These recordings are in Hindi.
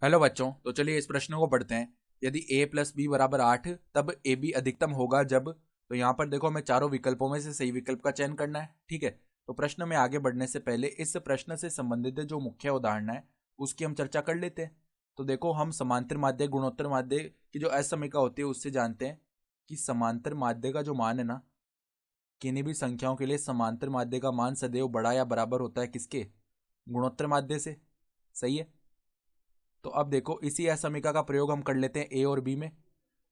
हेलो बच्चों, तो चलिए इस प्रश्न को पढ़ते हैं। यदि a प्लस बी बराबर 8 तब ए बी अधिकतम होगा जब। तो यहाँ पर देखो, हमें चारों विकल्पों में से सही विकल्प का चयन करना है। ठीक है, तो प्रश्न में आगे बढ़ने से पहले इस प्रश्न से संबंधित जो मुख्य उदाहरण है उसकी हम चर्चा कर लेते हैं। तो देखो, हम समांतर माध्य गुणोत्तर माध्य की जो असमीका होती है उससे जानते हैं कि समांतर माध्य का जो मान है ना, किन्हीं भी संख्याओं के लिए समांतर माध्य का मान सदैव बड़ा या बराबर होता है किसके? गुणोत्तर माध्य से। सही है। तो अब देखो, इसी असमीका का प्रयोग हम कर लेते हैं ए और बी में।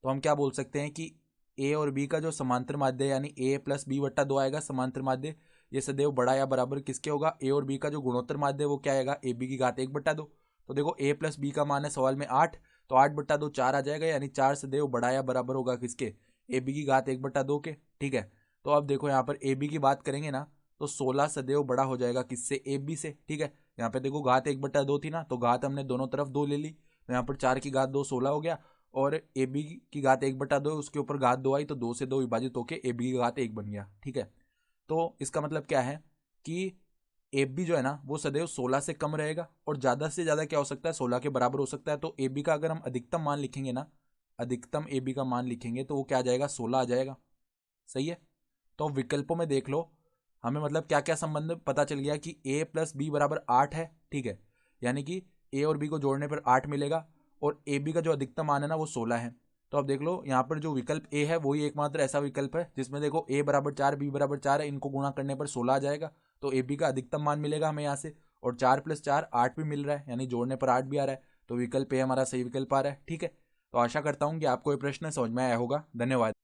तो हम क्या बोल सकते हैं कि ए और बी का जो समांतर माध्य यानी ए प्लस बी बट्टा दो आएगा समांतर माध्य, ये सदैव बड़ा या बराबर किसके होगा? ए और बी का जो गुणोत्तर माध्य वो क्या आएगा? ए बी की घात एक बट्टा दो। तो देखो, ए प्लस बी का मान है सवाल में 8, तो 8 बट्टा दो 4 आ जाएगा, यानी 4 सदैव बड़ा या बराबर होगा किसके? ए बी की घात एक बट्टा दो के। ठीक है, तो अब देखो यहाँ पर ए बी की बात करेंगे ना, तो 16 सदैव बड़ा हो जाएगा किससे? ए बी से। ठीक है, यहाँ पे देखो घात एक बट्टा दो थी ना, तो घात हमने दोनों तरफ दो ले ली, तो यहाँ पर 4 की घात दो 16 हो गया, और ए बी की घात एक बटा दो, उसके ऊपर घात दो आई, तो दो से दो विभाजित होकर ए बी की घात एक बन गया। ठीक है, तो इसका मतलब क्या है कि ए बी जो है ना वो सदैव 16 से कम रहेगा, और ज़्यादा से ज़्यादा क्या हो सकता है? 16 के बराबर हो सकता है। तो ए बी का अगर हम अधिकतम मान लिखेंगे ना, अधिकतम ए बी का मान लिखेंगे तो वो क्या आ जाएगा? 16 आ जाएगा। सही है। तो विकल्पों में देख लो, हमें मतलब क्या क्या संबंध पता चल गया कि ए प्लस बी बराबर 8 है। ठीक है, यानी कि ए और बी को जोड़ने पर 8 मिलेगा, और ए बी का जो अधिकतम मान है ना वो 16 है। तो अब देख लो, यहाँ पर जो विकल्प ए है वही एकमात्र ऐसा विकल्प है जिसमें देखो ए बराबर 4 बी बराबर 4 है, इनको गुणा करने पर 16 आ जाएगा। तो ए बी का अधिकतम मान मिलेगा हमें यहाँ से, और 4 प्लस 4 8 भी मिल रहा है, यानी जोड़ने पर 8 भी आ रहा है। तो विकल्प ए हमारा सही विकल्प आ रहा है। ठीक है, तो आशा करता हूँ कि आपको ये प्रश्न समझ में आया होगा। धन्यवाद।